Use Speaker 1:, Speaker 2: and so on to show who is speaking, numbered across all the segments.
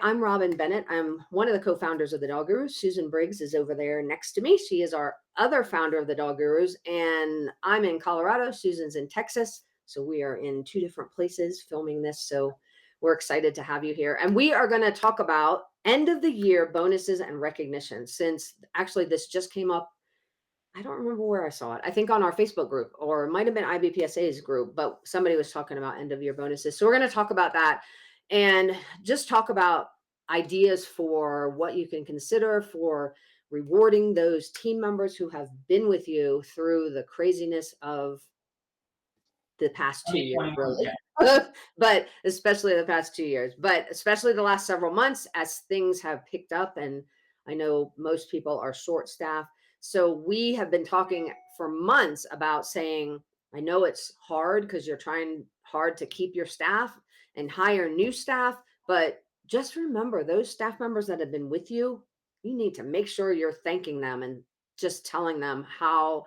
Speaker 1: I'm Robin Bennett. I'm one of the co-founders of the Dog Gurus. Susan Briggs is over there next to me. She is our other founder of the Dog Gurus, and I'm in Colorado. Susan's in Texas. So we are in two different places filming this. So we're excited to have you here. And we are going to talk about end of the year bonuses and recognition, since actually this just came up. I don't remember where I saw it. I think on our Facebook group, or it might have been IBPSA's group, but somebody was talking about end of year bonuses. So we're going to talk about that and just talk about ideas for what you can consider for rewarding those team members who have been with you through the craziness of the past 2 years,
Speaker 2: 2021,
Speaker 1: really.
Speaker 2: yeah.
Speaker 1: But especially the past 2 years, but especially the last several months as things have picked up. And I know most people are short staffed. So we have been talking for months about saying, I know it's hard because you're trying hard to keep your staff and hire new staff, but just remember those staff members that have been with you, you need to make sure you're thanking them and just telling them how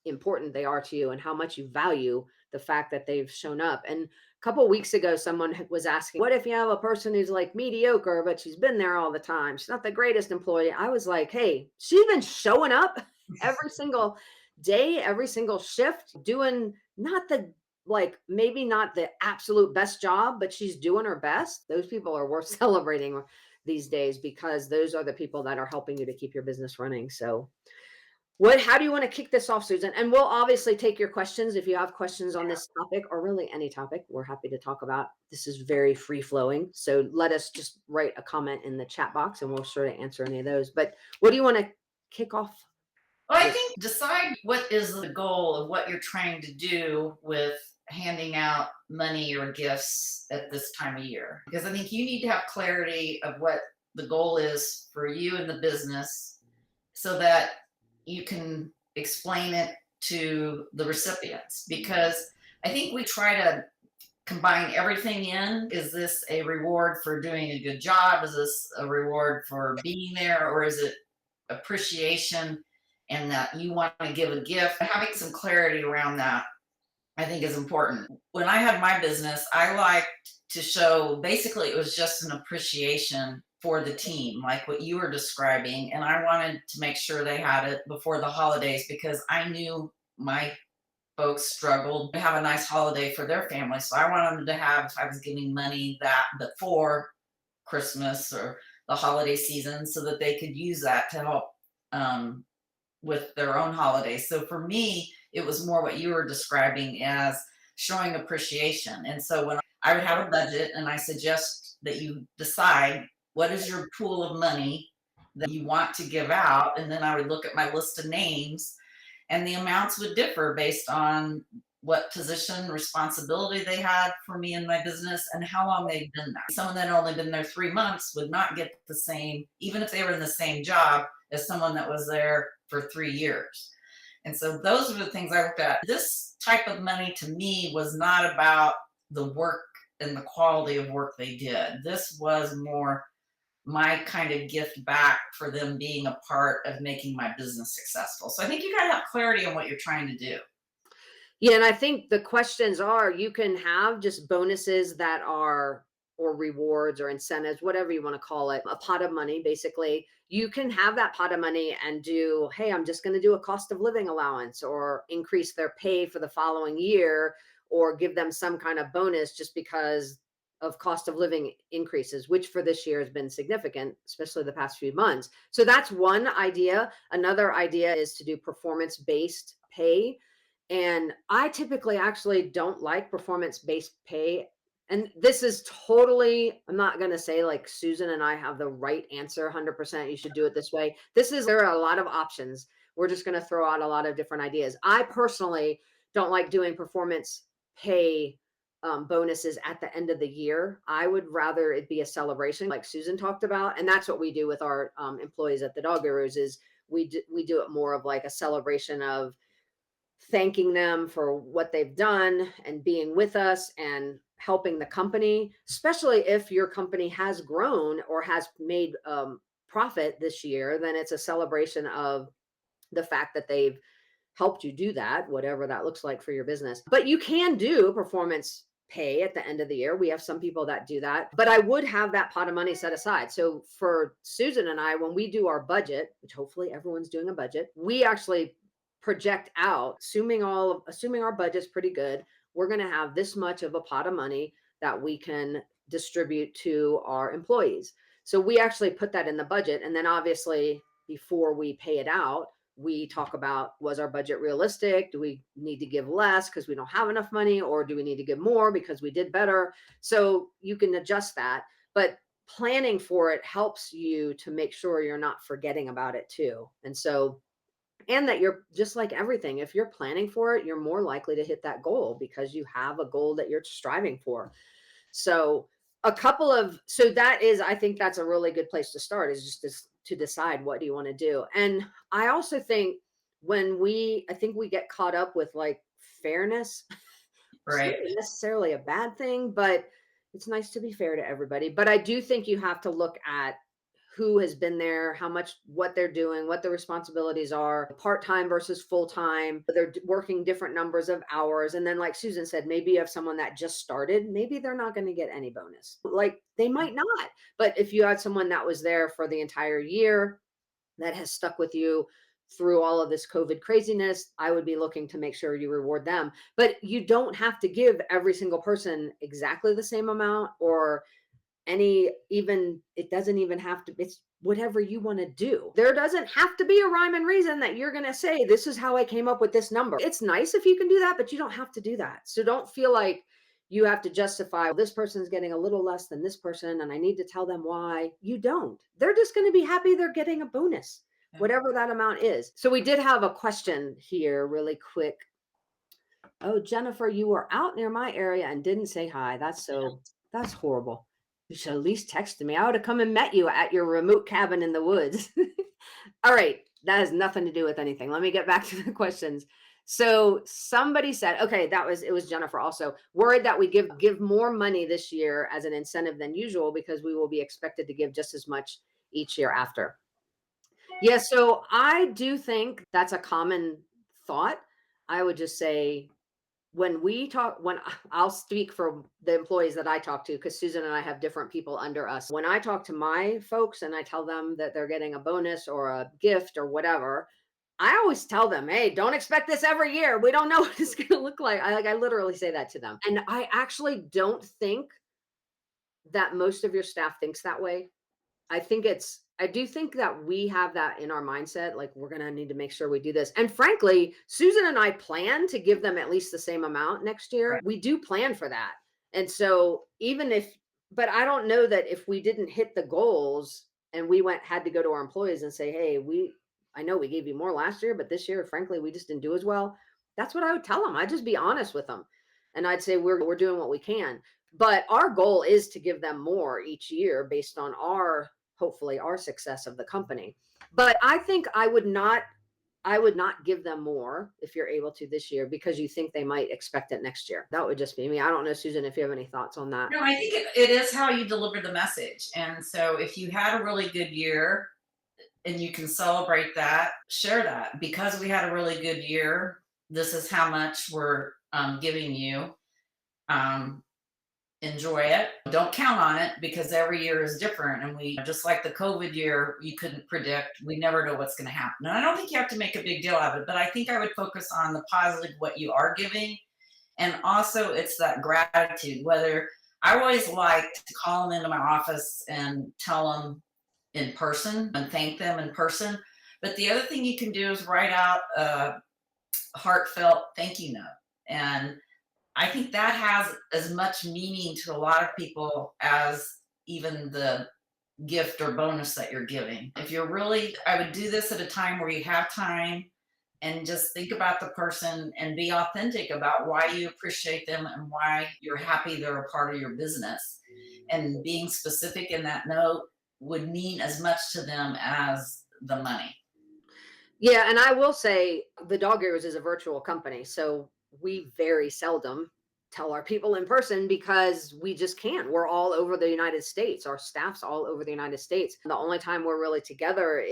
Speaker 1: important they are to you and how much you value the fact that they've shown up. And a couple of weeks ago, someone was asking, what if you have a person who's like mediocre, but she's been there all the time? She's not the greatest employee. I was like, hey, she's been showing up every single day, every single shift, doing not the like maybe not the absolute best job, but she's doing her best. Those people are worth celebrating these days because those are the people that are helping you to keep your business running. So how do you want to kick this off, Susan? And we'll obviously take your questions. If you have questions on this topic or really any topic, we're happy to talk about. This is very free flowing. So let us just write a comment in the chat box and we'll sure to answer any of those. But what do you want to kick off?
Speaker 2: Well, I think decide what is the goal of what you're trying to do with handing out money or gifts at this time of year. Because I think you need to have clarity of what the goal is for you and the business so that you can explain it to the recipients. Because I think we try to combine everything in. Is this a reward for doing a good job? Is this a reward for being there? Or is it appreciation and that you want to give a gift? Having some clarity around that, I think, is important. When I had my business, I liked to show basically it was just an appreciation for the team, like what you were describing. And I wanted to make sure they had it before the holidays because I knew my folks struggled to have a nice holiday for their family. So I wanted them to have, if I was giving money, that before Christmas or the holiday season so that they could use that to help with their own holidays. So for me, it was more what you were describing as showing appreciation. And so when I would have a budget and I suggest that you decide what is your pool of money that you want to give out. And then I would look at my list of names and the amounts would differ based on what position, responsibility they had for me in my business and how long they'd been there. Someone that had only been there 3 months would not get the same, even if they were in the same job, as someone that was there for 3 years. And so those are the things I looked at. This type of money to me was not about the work and the quality of work they did. This was more my kind of gift back for them being a part of making my business successful. So I think you got to have clarity on what you're trying to do.
Speaker 1: Yeah, and I think the questions are, you can have just bonuses that are, or rewards or incentives, whatever you want to call it, a pot of money. Basically, you can have that pot of money and do, hey, I'm just going to do a cost of living allowance or increase their pay for the following year or give them some kind of bonus just because of cost of living increases, which for this year has been significant, especially the past few months. So that's one idea. Another idea is to do performance-based pay. And I typically actually don't like performance-based pay. And this is totally, I'm not going to say like Susan and I have the right answer 100%. You should do it this way. There are a lot of options. We're just going to throw out a lot of different ideas. I personally don't like doing performance pay bonuses at the end of the year. I would rather it be a celebration like Susan talked about. And that's what we do with our employees at the Dog Gurus is we do it more of like a celebration of thanking them for what they've done and being with us and helping the company, especially if your company has grown or has made profit this year, then it's a celebration of the fact that they've helped you do that, whatever that looks like for your business. But you can do performance pay at the end of the year. We have some people that do that, but I would have that pot of money set aside. So for Susan and I, when we do our budget, which hopefully everyone's doing a budget, we actually project out, assuming our budget's pretty good, we're going to have this much of a pot of money that we can distribute to our employees. So we actually put that in the budget. And then obviously, before we pay it out, we talk about, was our budget realistic? Do we need to give less because we don't have enough money? Or do we need to give more because we did better? So you can adjust that. But planning for it helps you to make sure you're not forgetting about it too. And that you're just like everything, if you're planning for it, you're more likely to hit that goal because you have a goal that you're striving for. So so that is, I think that's a really good place to start, is just to decide what do you want to do. And I also think I think we get caught up with like fairness. It's not
Speaker 2: Right.
Speaker 1: necessarily a bad thing, but it's nice to be fair to everybody. But I do think you have to look at who has been there, how much, what they're doing, what the responsibilities are, part-time versus full-time. They're working different numbers of hours. And then, like Susan said, maybe you have someone that just started, maybe they're not going to get any bonus. Like they might not. But if you had someone that was there for the entire year, that has stuck with you through all of this COVID craziness, I would be looking to make sure you reward them. But you don't have to give every single person exactly the same amount, or it doesn't even have to, it's whatever you want to do. There doesn't have to be a rhyme and reason that you're going to say, this is how I came up with this number. It's nice if you can do that, but you don't have to do that. So don't feel like you have to justify, this person's getting a little less than this person and I need to tell them why. You don't. They're just going to be happy they're getting a bonus,
Speaker 2: Yeah.
Speaker 1: whatever that amount is. So we did have a question here really quick. Oh, Jennifer, you were out near my area and didn't say hi. That's horrible. You should at least texted me. I would have come and met you at your remote cabin in the woods. All right. That has nothing to do with anything. Let me get back to the questions. So somebody said, okay, it was Jennifer also, worried that we give more money this year as an incentive than usual because we will be expected to give just as much each year after. Yeah, so I do think that's a common thought. I would just say, when I'll speak for the employees that I talk to, because Susan and I have different people under us. When I talk to my folks and I tell them that they're getting a bonus or a gift or whatever, I always tell them, hey, don't expect this every year. We don't know what it's going to look like. I literally say that to them. And I actually don't think that most of your staff thinks that way. I do think that we have that in our mindset. Like, we're going to need to make sure we do this. And frankly, Susan and I plan to give them at least the same amount next year.
Speaker 2: Right.
Speaker 1: We do plan for that. And so but I don't know that if we didn't hit the goals and had to go to our employees and say, hey, I know we gave you more last year, but this year, frankly, we just didn't do as well. That's what I would tell them. I'd just be honest with them. And I'd say, we're doing what we can. But our goal is to give them more each year based on hopefully our success of the company. But I think I would not give them more if you're able to this year because you think they might expect it next year. That would just be me. I don't know, Susan, if you have any thoughts on that.
Speaker 2: No, I think it is how you deliver the message. And so if you had a really good year and you can celebrate that, share that. Because we had a really good year, this is how much we're giving you. Enjoy it. Don't count on it because every year is different. And we, just like the COVID year, you couldn't predict. We never know what's going to happen. And I don't think you have to make a big deal out of it, but I think I would focus on the positive, what you are giving. And also, it's that gratitude. Whether I always like to call them into my office and tell them in person and thank them in person. But the other thing you can do is write out a heartfelt thank you note. And I think that has as much meaning to a lot of people as even the gift or bonus that you're giving. I would do this at a time where you have time and just think about the person and be authentic about why you appreciate them and why you're happy they're a part of your business. And being specific in that note would mean as much to them as the money.
Speaker 1: Yeah, and I will say the Dog Gurus is a virtual company, so we very seldom tell our people in person because we just can't. We're all over the United States. Our staff's all over the United States. The only time we're really together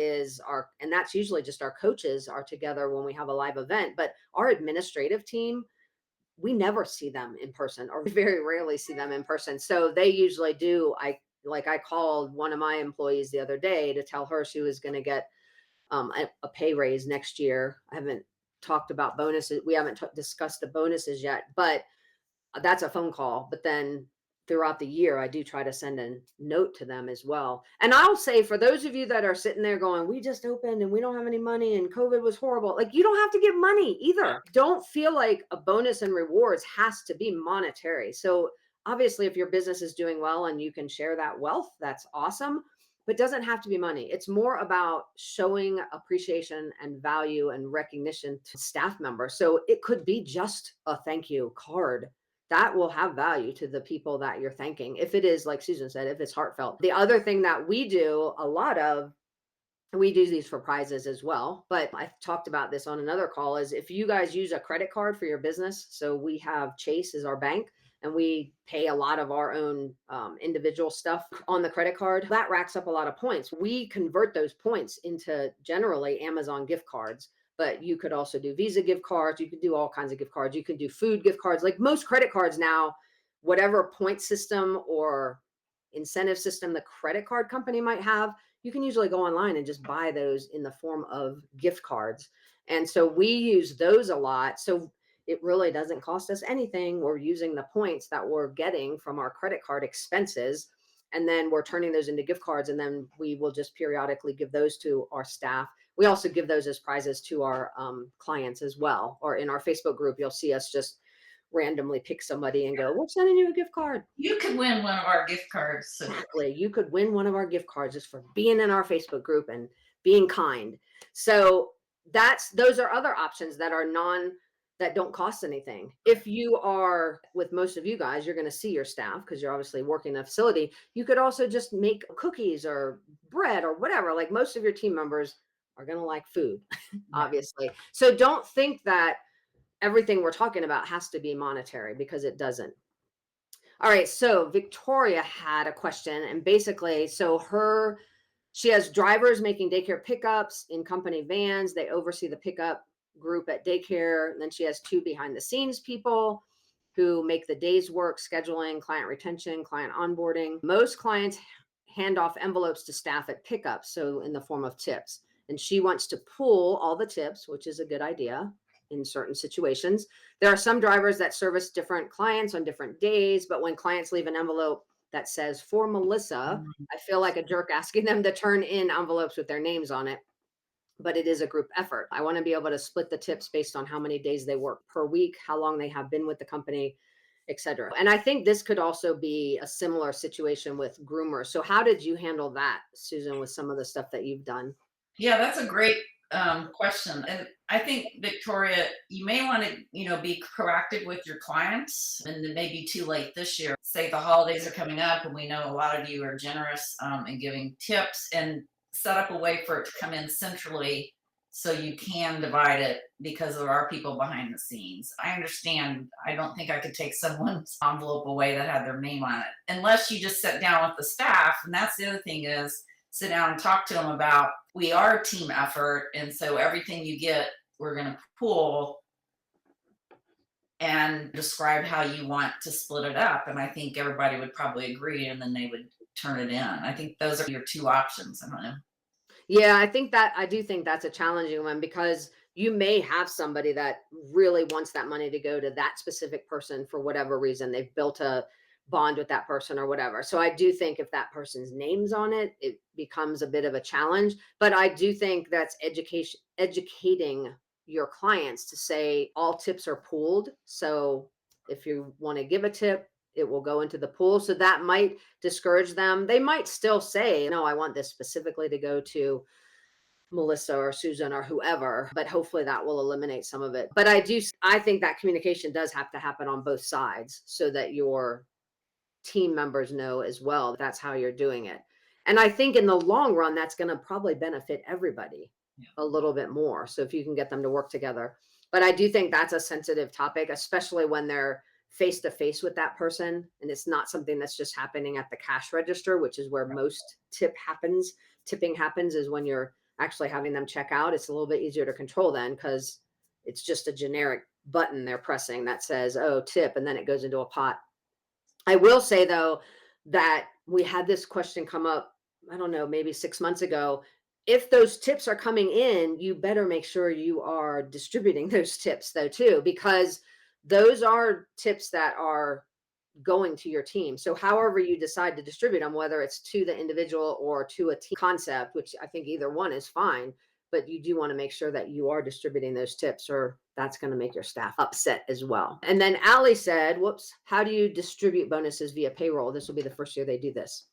Speaker 1: and that's usually just our coaches are together when we have a live event, but our administrative team, we never see them in person, or very rarely see them in person. So they usually do. I called one of my employees the other day to tell her she was going to get a pay raise next year. I haven't talked about bonuses. We haven't discussed the bonuses yet, but that's a phone call. But then throughout the year, I do try to send a note to them as well. And I'll say, for those of you that are sitting there going, we just opened and we don't have any money and COVID was horrible, like, you don't have to give money either. Don't feel like a bonus and rewards has to be monetary. So obviously, if your business is doing well and you can share that wealth, that's awesome. But it doesn't have to be money. It's more about showing appreciation and value and recognition to staff members. So it could be just a thank you card that will have value to the people that you're thanking. If it is, like Susan said, if it's heartfelt. The other thing that we do a lot of, and we do these for prizes as well, but I talked about this on another call, is if you guys use a credit card for your business. So we have Chase as our bank, and we pay a lot of our own individual stuff on the credit card. That racks up a lot of points. We convert those points into generally Amazon gift cards, but you could also do Visa gift cards. You could do all kinds of gift cards. You can do food gift cards. Like most credit cards now, whatever point system or incentive system the credit card company might have, you can usually go online and just buy those in the form of gift cards. And so we use those a lot. So it really doesn't cost us anything. We're using the points that we're getting from our credit card expenses, and then we're turning those into gift cards. And then we will just periodically give those to our staff. We also give those as prizes to our clients as well. Or in our Facebook group, you'll see us just randomly pick somebody and go, we're sending you a gift card.
Speaker 2: You could win one of our gift cards.
Speaker 1: Exactly. You could win one of our gift cards just for being in our Facebook group and being kind. So those are other options that are that don't cost anything. If you are, with most of you guys, you're going to see your staff because you're obviously working in a facility. You could also just make cookies or bread or whatever. Like most of your team members are going to like food, obviously. So don't think that everything we're talking about has to be monetary, because it doesn't. All right, so Victoria had a question, and basically, she has drivers making daycare pickups in company vans. They oversee the pickup group at daycare. And then she has two behind the scenes people who make the day's work, scheduling, client retention, client onboarding. Most clients hand off envelopes to staff at pickups, so in the form of tips. And she wants to pool all the tips, which is a good idea in certain situations. There are some drivers that service different clients on different days, but when clients leave an envelope that says for Melissa, I feel like a jerk asking them to turn in envelopes with their names on it. But it is a group effort. I want to be able to split the tips based on how many days they work per week, how long they have been with the company, etc. And I think this could also be a similar situation with groomers. So how did you handle that, Susan, with some of the stuff that you've done?
Speaker 2: Yeah, that's a great question. And I think, Victoria, you may want to, be proactive with your clients, and it may be too late this year. Say the holidays are coming up, and we know a lot of you are generous in giving tips, and set up a way for it to come in centrally so you can divide it, because there are people behind the scenes. I understand. I don't think I could take someone's envelope away that had their name on it, unless you just sit down with the staff. And that's the other thing, is sit down and talk to them about, we are a team effort, and so everything you get, we're going to pool, and describe how you want to split it up. And I think everybody would probably agree, and then they would turn it in. I think those are your two options. I don't know.
Speaker 1: Yeah, I do think that's a challenging one, because you may have somebody that really wants that money to go to that specific person for whatever reason. They've built a bond with that person or whatever. So I do think if that person's name's on it, it becomes a bit of a challenge. But I do think that's educating your clients to say all tips are pooled. So if you want to give a tip, it will go into the pool. So that might discourage them. They might still say, no, I want this specifically to go to Melissa or Susan or whoever, but hopefully that will eliminate some of it. But I think that communication does have to happen on both sides, so that your team members know as well that's how you're doing it. And I think in the long run, that's going to probably benefit everybody a little bit more. So if you can get them to work together. But I do think that's a sensitive topic, especially when they're face to face with that person. And it's not something that's just happening at the cash register, which is where most tipping happens, is when you're actually having them check out. It's a little bit easier to control then, because it's just a generic button they're pressing that says, oh, tip, and then it goes into a pot. I will say though that we had this question come up, I don't know, maybe 6 months ago. If those tips are coming in, you better make sure you are distributing those tips though too, because those are tips that are going to your team. So however you decide to distribute them, whether it's to the individual or to a team concept, which I think either one is fine, but you do want to make sure that you are distributing those tips, or that's going to make your staff upset as well. And then Allie said, whoops, how do you distribute bonuses via payroll? This will be the first year they do this.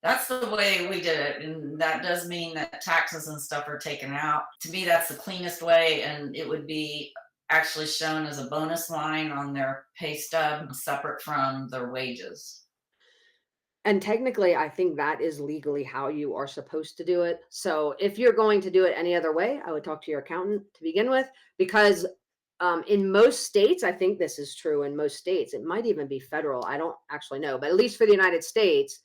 Speaker 2: That's the way we did it. And that does mean that taxes and stuff are taken out. To me, that's the cleanest way. And it would be actually shown as a bonus line on their pay stub, separate from their wages.
Speaker 1: And technically, I think that is legally how you are supposed to do it. So if you're going to do it any other way, I would talk to your accountant to begin with, because in most states, I think this is true in most states. It might even be federal. I don't actually know, but at least for the United States,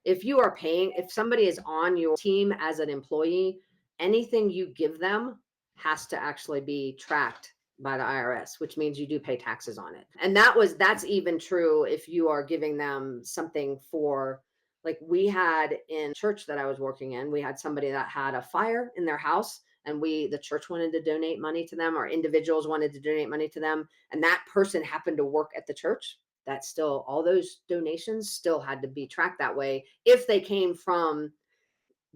Speaker 1: if you are paying, if somebody is on your team as an employee, anything you give them has to actually be tracked by the IRS, which means you do pay taxes on it. And that's even true if you are giving them something for, like we had in church that I was working in, we had somebody that had a fire in their house, and the church wanted to donate money to them, or individuals wanted to donate money to them, and that person happened to work at the church. That still, all those donations still had to be tracked that way if they came from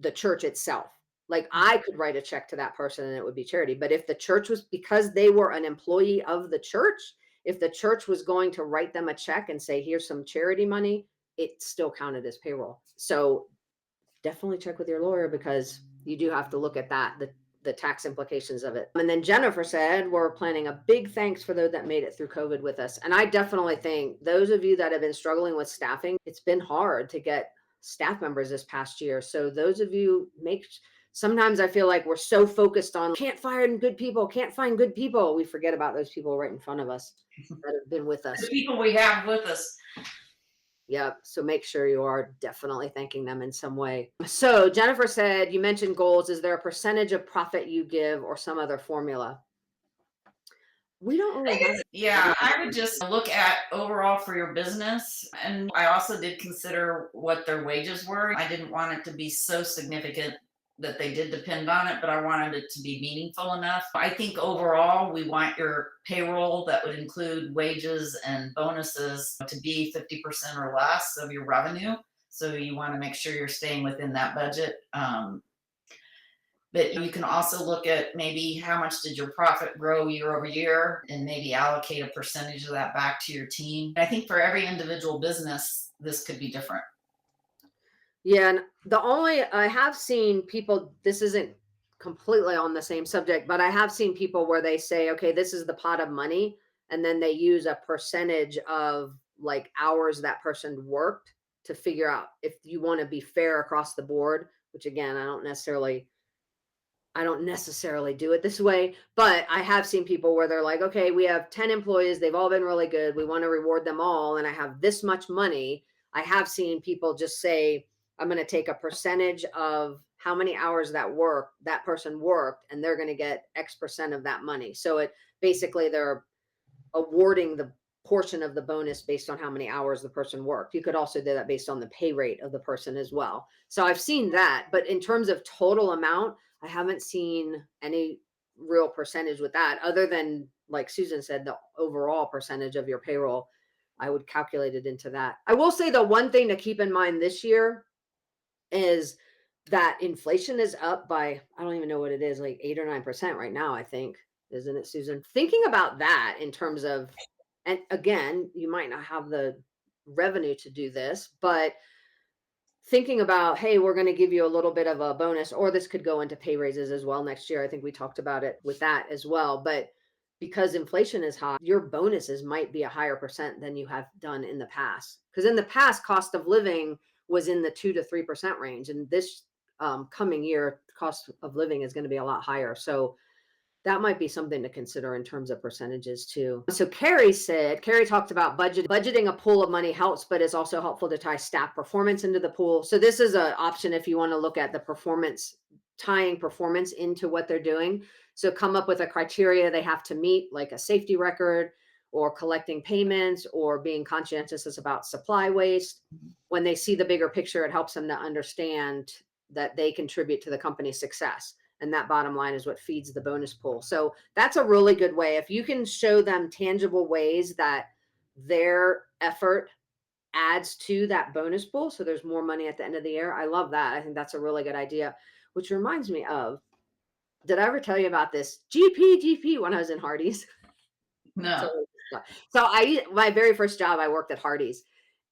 Speaker 1: the church itself. Like I could write a check to that person and it would be charity. But if the church was, because they were an employee of the church, if the church was going to write them a check and say, here's some charity money, it still counted as payroll. So definitely check with your lawyer, because you do have to look at that, the tax implications of it. And then Jennifer said, we're planning a big thanks for those that made it through COVID with us. And I definitely think those of you that have been struggling with staffing, it's been hard to get staff members this past year. So those of you sometimes I feel like we're so focused on can't find good people, can't find good people. We forget about those people right in front of us that have been with us.
Speaker 2: The people we have with us.
Speaker 1: Yep. So make sure you are definitely thanking them in some way. So Jennifer said, you mentioned goals. Is there a percentage of profit you give or some other formula? We don't really have.
Speaker 2: Yeah, I would just look at overall for your business. And I also did consider what their wages were. I didn't want it to be so significant that they did depend on it, but I wanted it to be meaningful enough. I think overall, we want your payroll that would include wages and bonuses to be 50% or less of your revenue. So you want to make sure you're staying within that budget. But you can also look at maybe how much did your profit grow year over year, and maybe allocate a percentage of that back to your team. I think for every individual business, this could be different.
Speaker 1: Yeah, and I have seen people, this isn't completely on the same subject, but I have seen people where they say, okay, this is the pot of money, and then they use a percentage of like hours that person worked to figure out if you want to be fair across the board, which again, I don't necessarily do it this way, but I have seen people where they're like, okay, we have 10 employees. They've all been really good. We want to reward them all. And I have this much money. I have seen people just say, I'm going to take a percentage of how many hours that person worked, and they're going to get X percent of that money. So it basically, they're awarding the portion of the bonus based on how many hours the person worked. You could also do that based on the pay rate of the person as well. So I've seen that, but in terms of total amount, I haven't seen any real percentage with that, other than, like Susan said, the overall percentage of your payroll. I would calculate it into that. I will say the one thing to keep in mind this year is that inflation is up by, I don't even know what it is, like 8 or 9% right now, I think. Isn't it, Susan? Thinking about that in terms of, and again, you might not have the revenue to do this, but thinking about, hey, we're going to give you a little bit of a bonus, or this could go into pay raises as well next year. I think we talked about it with that as well. But because inflation is high, your bonuses might be a higher percent than you have done in the past. Because in the past, cost of living was in the 2 to 3% range. And this coming year, cost of living is going to be a lot higher. So that might be something to consider in terms of percentages too. So Carrie talked about budgeting a pool of money helps, but it's also helpful to tie staff performance into the pool. So this is an option if you want to look at the performance tying performance into what they're doing. So come up with a criteria they have to meet, like a safety record or collecting payments or being conscientious about supply waste. When they see the bigger picture, it helps them to understand that they contribute to the company's success. And that bottom line is what feeds the bonus pool. So that's a really good way. If you can show them tangible ways that their effort adds to that bonus pool, so there's more money at the end of the year. I love that. I think that's a really good idea. Which reminds me of, did I ever tell you about this GP when I was in Hardee's?
Speaker 2: No.
Speaker 1: So, so my very first job, I worked at Hardee's,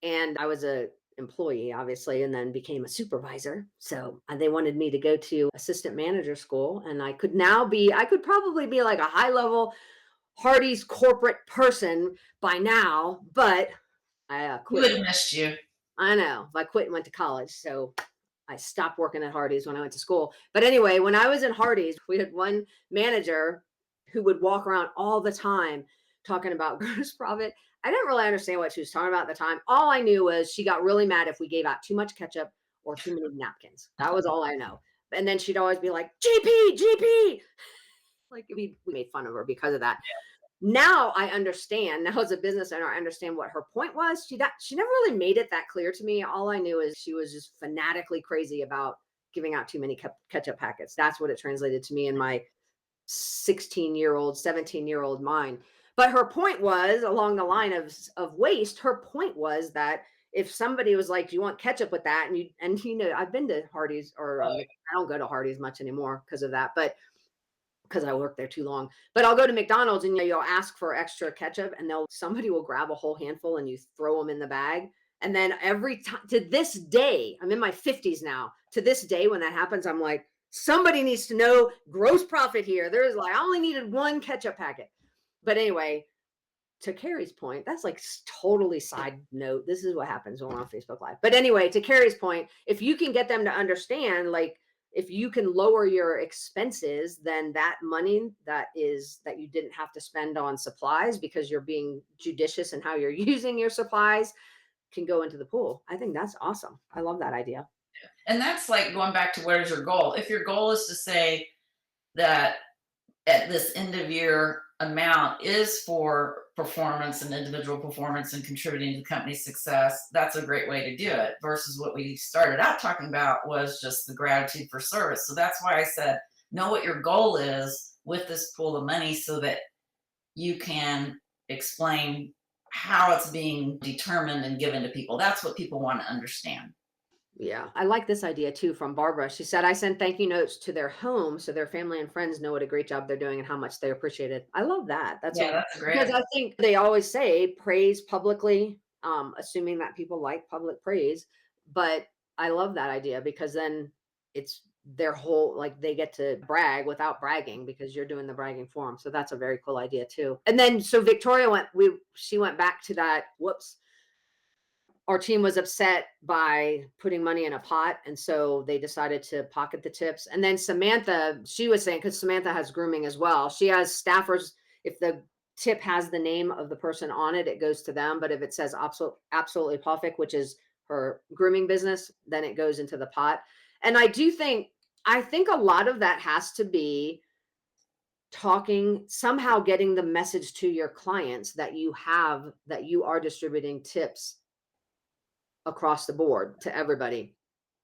Speaker 1: and I was a employee, obviously, and then became a supervisor. So they wanted me to go to assistant manager school, and I could probably be like a high level Hardee's corporate person by now, but I
Speaker 2: You
Speaker 1: quit.
Speaker 2: would have missed you.
Speaker 1: I know. I quit and went to college. So I stopped working at Hardee's when I went to school. But anyway, when I was in Hardee's, we had one manager who would walk around all the time talking about gross profit. I didn't really understand what she was talking about at the time. All I knew was she got really mad if we gave out too much ketchup or too many napkins. That was all I know. And then she'd always be like, GP, GP. Like we made fun of her because of that. Now I understand. Now as a business owner, I understand what her point was. She never really made it that clear to me. All I knew is she was just fanatically crazy about giving out too many ketchup packets. That's what it translated to me in my 16-year-old, 17-year-old mind. But her point was along the line of waste. Her point was that if somebody was like, "Do you want ketchup with that?" and I've been to Hardee's or
Speaker 2: Oh,
Speaker 1: I don't go to Hardee's much anymore because of that, but because I worked there too long. But I'll go to McDonald's and you'll ask for extra ketchup and somebody will grab a whole handful and you throw them in the bag. And then every time to this day, I'm in my 50s now. To this day, when that happens, I'm like, somebody needs to know gross profit here. There's like, I only needed one ketchup packet. But anyway, to Carrie's point, that's like totally side note. This is what happens when we're on Facebook Live. But anyway, to Carrie's point, if you can get them to understand, like, if you can lower your expenses, then that money that you didn't have to spend on supplies because you're being judicious in how you're using your supplies can go into the pool. I think that's awesome. I love that idea.
Speaker 2: and that's like going back to what is your goal? If your goal is to say that at this end of year amount is for performance and individual performance and contributing to the company's success, that's a great way to do it versus what we started out talking about was just the gratitude for service. So that's why I said, know what your goal is with this pool of money so that you can explain how it's being determined and given to people. That's what people want to understand.
Speaker 1: Yeah, I like this idea too from Barbara. She said, I send thank you notes to their home so their family and friends know what a great job they're doing and how much they appreciate it. I love that.
Speaker 2: Yeah, that's a great
Speaker 1: Because
Speaker 2: idea.
Speaker 1: I think they always say praise publicly, assuming that people like public praise. But I love that idea because then it's their whole, like they get to brag without bragging because you're doing the bragging for them. So that's a very cool idea too. And then so Victoria she went back to that. Whoops, our team was upset by putting money in a pot. And so they decided to pocket the tips. And then Samantha, she was saying, because Samantha has grooming as well, she has staffers. If the tip has the name of the person on it, it goes to them. But if it says absolutely perfect, which is her grooming business, then it goes into the pot. And I think a lot of that has to be somehow getting the message to your clients that you are distributing tips across the board to everybody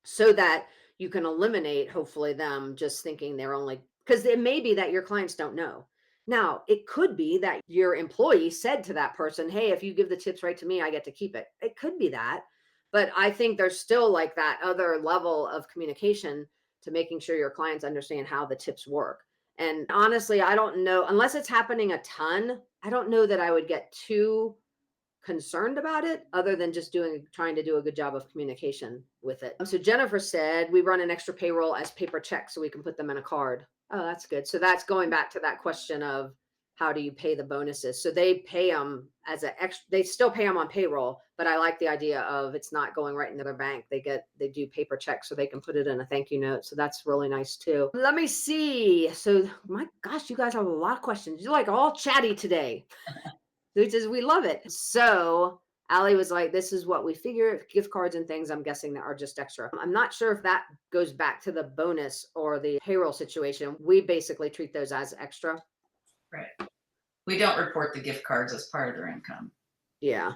Speaker 1: so that you can eliminate hopefully them just thinking they're only because it may be that your clients don't know. Now, it could be that your employee said to that person, "Hey, if you give the tips right to me, I get to keep it." It could be that. But I think there's still like that other level of communication to making sure your clients understand how the tips work. And honestly, I don't know unless it's happening a ton, I don't know that I would get too concerned about it other than just trying to do a good job of communication with it. So Jennifer said we run an extra payroll as paper checks so we can put them in a card. Oh, that's good. So that's going back to that question of how do you pay the bonuses? So they pay them they still pay them on payroll, but I like the idea of it's not going right into their bank. They do paper checks so they can put it in a thank you note. So that's really nice too. Let me see. So my gosh, you guys have a lot of questions. You're like all chatty today. Which is we love it. So Allie was like, this is what we figure, gift cards and things, I'm guessing that are just extra. I'm not sure if that goes back to the bonus or the payroll situation. We basically treat those as extra.
Speaker 2: Right. We don't report the gift cards as part of their income.
Speaker 1: Yeah.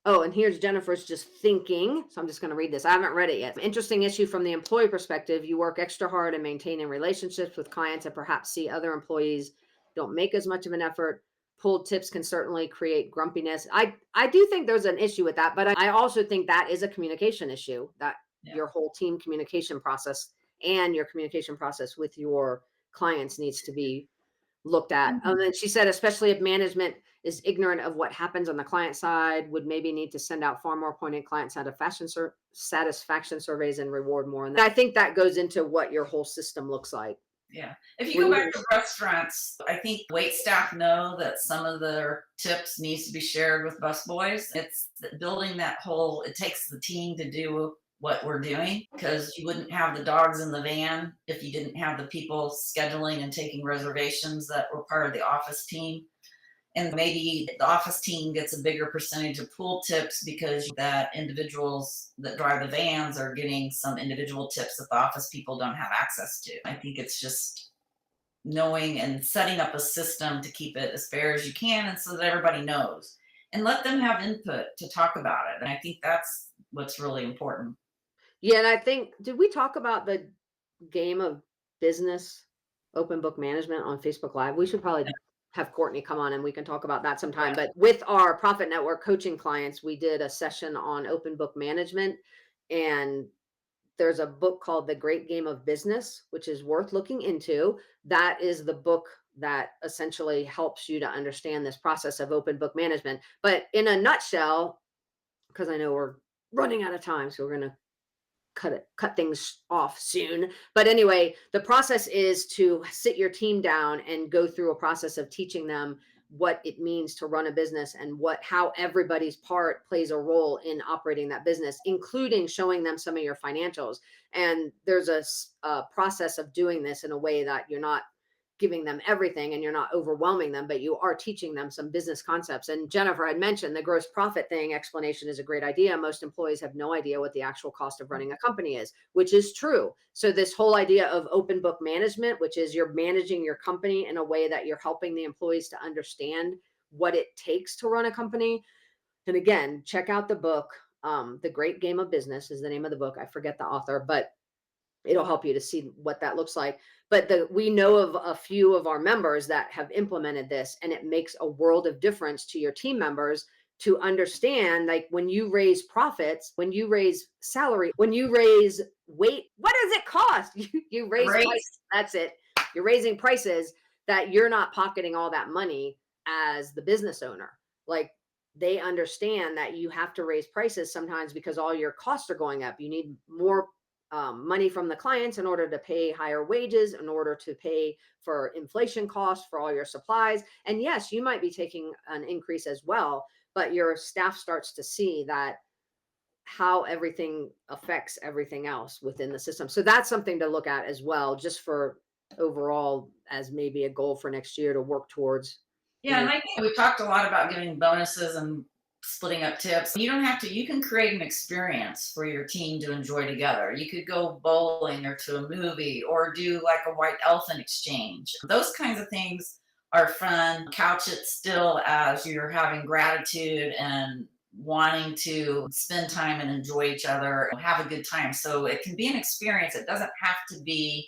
Speaker 1: Oh, and here's Jennifer's just thinking. So I'm just going to read this. I haven't read it yet. Interesting issue from the employee perspective. You work extra hard in maintaining relationships with clients and perhaps see other employees don't make as much of an effort. Pulled tips can certainly create grumpiness. I do think there's an issue with that, but I also think that is a communication issue, that
Speaker 2: Yeah.
Speaker 1: your whole team communication process and your communication process with your clients needs to be looked at.
Speaker 2: Mhm.
Speaker 1: And then she said, especially if management is ignorant of what happens on the client side, would maybe need to send out far more pointed client satisfaction surveys and reward more. And I think that goes into what your whole system looks like.
Speaker 2: Yeah. If you
Speaker 1: What
Speaker 2: go
Speaker 1: do
Speaker 2: back
Speaker 1: you
Speaker 2: to restaurants, I think wait staff know that some of their tips needs to be shared with busboys. It's building that whole, it takes the team to do what we're doing, because you wouldn't have the dogs in the van if you didn't have the people scheduling and taking reservations that were part of the office team. And maybe the office team gets a bigger percentage of pool tips because that individuals that drive the vans are getting some individual tips that the office people don't have access to. I think it's just knowing and setting up a system to keep it as fair as you can, and so that everybody knows, and let them have input to talk about it. And I think that's what's really important.
Speaker 1: Yeah, and I think, did we talk about the game of business open book management on Facebook Live? We should probably have Courtney come on and we can talk about that sometime. But with our Profit Network coaching clients, we did a session on open book management. And there's a book called The Great Game of Business, which is worth looking into. That is the book that essentially helps you to understand this process of open book management. But in a nutshell, because I know we're running out of time, so we're going to cut things off soon. But anyway, the process is to sit your team down and go through a process of teaching them what it means to run a business and what how everybody's part plays a role in operating that business, including showing them some of your financials. And there's a process of doing this in a way that you're not giving them everything and you're not overwhelming them, but you are teaching them some business concepts. And Jennifer had mentioned the gross profit thing explanation is a great idea. Most employees have no idea what the actual cost of running a company is, which is true. So this whole idea of open book management, which is you're managing your company in a way that you're helping the employees to understand what it takes to run a company. And again, check out the book. The Great Game of Business is the name of the book. I forget the author, but it'll help you to see what that looks like. But we know of a few of our members that have implemented this, and it makes a world of difference to your team members to understand, like, when you raise profits, when you raise salary, when you raise weight, what does it cost? You raise
Speaker 2: Right.
Speaker 1: price. That's it. You're raising prices, that you're not pocketing all that money as the business owner. Like, they understand that you have to raise prices sometimes because all your costs are going up. You need more money from the clients in order to pay higher wages, in order to pay for inflation costs for all your supplies. And yes, you might be taking an increase as well, but your staff starts to see that how everything affects everything else within the system. So that's something to look at as well, just for overall as maybe a goal for next year to work towards in
Speaker 2: Yeah,
Speaker 1: your.
Speaker 2: and I think we talked a lot about giving bonuses and splitting up tips. You don't have to, you can create an experience for your team to enjoy together. You could go bowling or to a movie or do like a white elephant exchange. Those kinds of things are fun. Couch it still as you're having gratitude and wanting to spend time and enjoy each other and have a good time. So it can be an experience. It doesn't have to be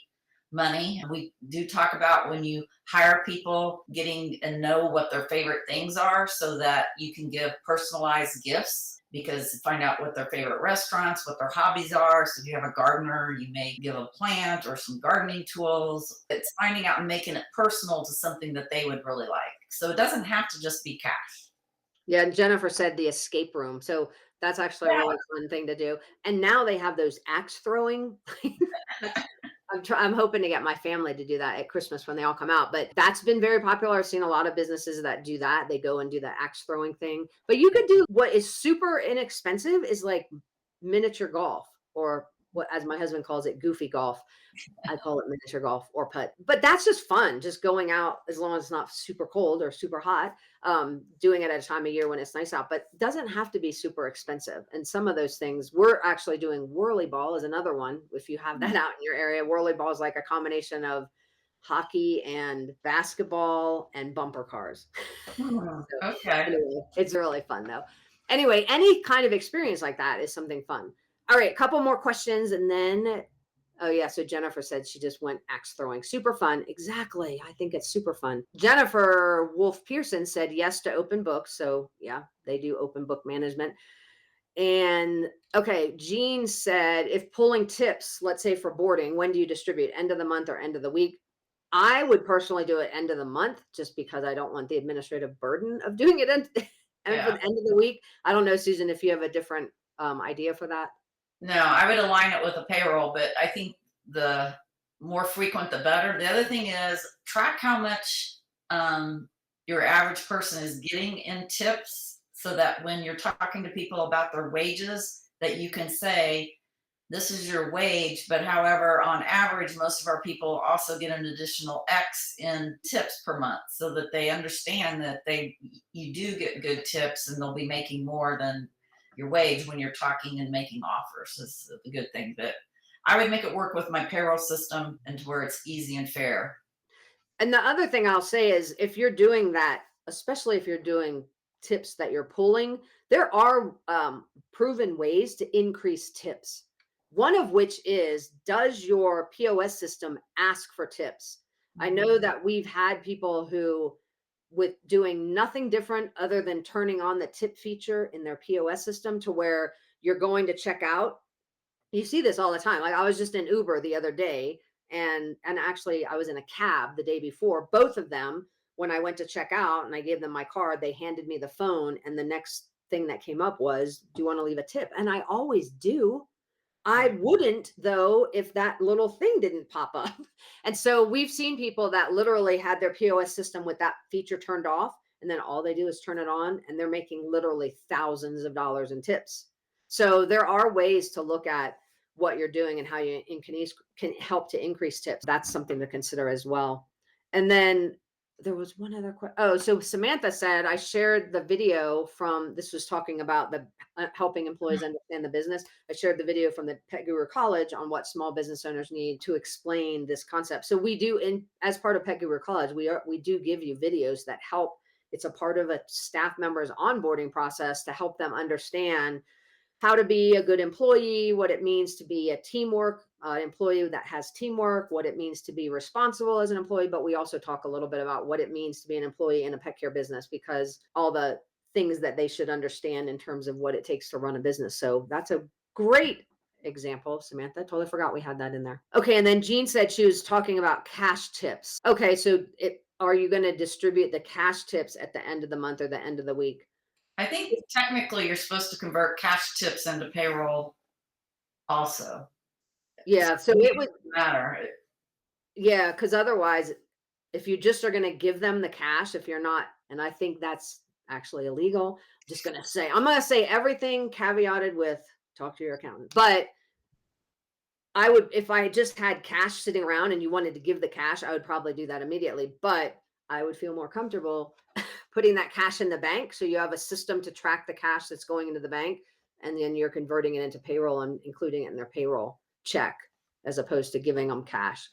Speaker 2: money. We do talk about when you hire people, getting and know what their favorite things are so that you can give personalized gifts, because find out what their favorite restaurants, what their hobbies are. So if you have a gardener, you may give a plant or some gardening tools. It's finding out and making it personal to something that they would really like. So it doesn't have to just be cash.
Speaker 1: Yeah, and Jennifer said the escape room. So that's actually a
Speaker 2: Yeah.
Speaker 1: really fun thing to do. And now they have those axe throwing. I'm hoping to get my family to do that at Christmas when they all come out. But that's been very popular. I've seen a lot of businesses that do that. They go and do the axe throwing thing. But you could do what is super inexpensive is like miniature golf or what, as my husband calls it, goofy golf. I call it miniature golf or putt, but that's just fun. Just going out as long as it's not super cold or super hot. Doing it at a time of year when it's nice out, but doesn't have to be super expensive. And some of those things, we're actually doing whirly ball is another one. If you have that out in your area, whirly ball is like a combination of hockey and basketball and bumper cars. So
Speaker 2: Okay.
Speaker 1: anyway, it's really fun though. Anyway, any kind of experience like that is something fun. All right, a couple more questions and then oh yeah, so Jennifer said she just went axe throwing. Super fun. Exactly. I think it's super fun. Jennifer Wolf Pearson said yes to open books. So yeah, they do open book management. And okay, Jean said if pulling tips, let's say for boarding, when do you distribute? End of the month or end of the week? I would personally do it end of the month just because I don't want the administrative burden of doing it and for
Speaker 2: Yeah.
Speaker 1: the end of the week. I don't know, Susan, if you have a different idea for that.
Speaker 2: No, I would align it with a payroll, but I think the more frequent, the better. The other thing is track how much your average person is getting in tips so that when you're talking to people about their wages, that you can say, this is your wage, but however, on average, most of our people also get an additional X in tips per month so that they understand that you do get good tips and they'll be making more than your wage when you're talking and making offers. This is the good thing. But I would make it work with my payroll system and to where it's easy and fair.
Speaker 1: And the other thing I'll say is if you're doing that, especially if you're doing tips that you're pulling, there are proven ways to increase tips. One of which is, does your POS system ask for tips? I know that we've had people who, with doing nothing different other than turning on the tip feature in their POS system to where you're going to check out, you see this all the time. Like I was just in Uber the other day and actually I was in a cab the day before. Both of them, when I went to check out and I gave them my card, they handed me the phone and the next thing that came up was, do you want to leave a tip? And I always do. I wouldn't though if that little thing didn't pop up. And so we've seen people that literally had their POS system with that feature turned off and then all they do is turn it on and they're making literally thousands of dollars in tips. So there are ways to look at what you're doing and how you can help to increase tips. That's something to consider as well. And then there was one other question. Oh, so Samantha said I shared the video from, this was talking about the helping employees understand the business. I shared the video from the Pet Guru College on what small business owners need to explain this concept. So we do, in as part of Pet Guru College, we do give you videos that help. It's a part of a staff member's onboarding process to help them understand how to be a good employee, what it means to be a teamwork employee that has teamwork, what it means to be responsible as an employee. But we also talk a little bit about what it means to be an employee in a pet care business, because all the things that they should understand in terms of what it takes to run a business. So that's a great example, Samantha. Totally forgot we had that in there. Okay, and then Jean said she was talking about cash tips. Okay, so are you going to distribute the cash tips at the end of the month or the end of the week?
Speaker 2: I think technically you're supposed to convert cash tips into payroll also.
Speaker 1: Yeah, so it would,
Speaker 2: Matter.
Speaker 1: yeah, because otherwise, if you just are going to give them the cash, if you're not, and I think that's actually illegal, I'm going to say everything caveated with talk to your accountant. But I would, if I just had cash sitting around and you wanted to give the cash, I would probably do that immediately. But I would feel more comfortable putting that cash in the bank. So you have a system to track the cash that's going into the bank. And then you're converting it into payroll and including it in their payroll check as opposed to giving them cash.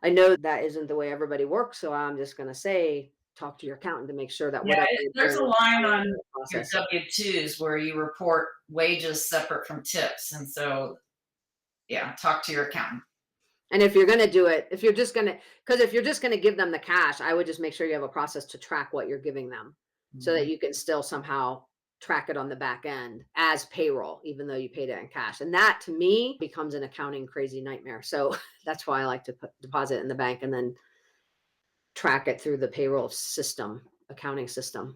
Speaker 1: I know that isn't the way everybody works. So I'm just going to say, talk to your accountant to make sure that
Speaker 2: Yeah,
Speaker 1: whatever you're
Speaker 2: there's a
Speaker 1: doing
Speaker 2: line
Speaker 1: is
Speaker 2: on
Speaker 1: in the
Speaker 2: your
Speaker 1: process.
Speaker 2: W-2s where you report wages separate from tips. And so, yeah, talk to your accountant.
Speaker 1: And if you're going to do it, if you're just going to, because if you're just going to give them the cash, I would just make sure you have a process to track what you're giving them so that you can still somehow track it on the back end as payroll, even though you paid it in cash. And that to me becomes an accounting crazy nightmare. So that's why I like to deposit in the bank and then track it through the payroll system, accounting system.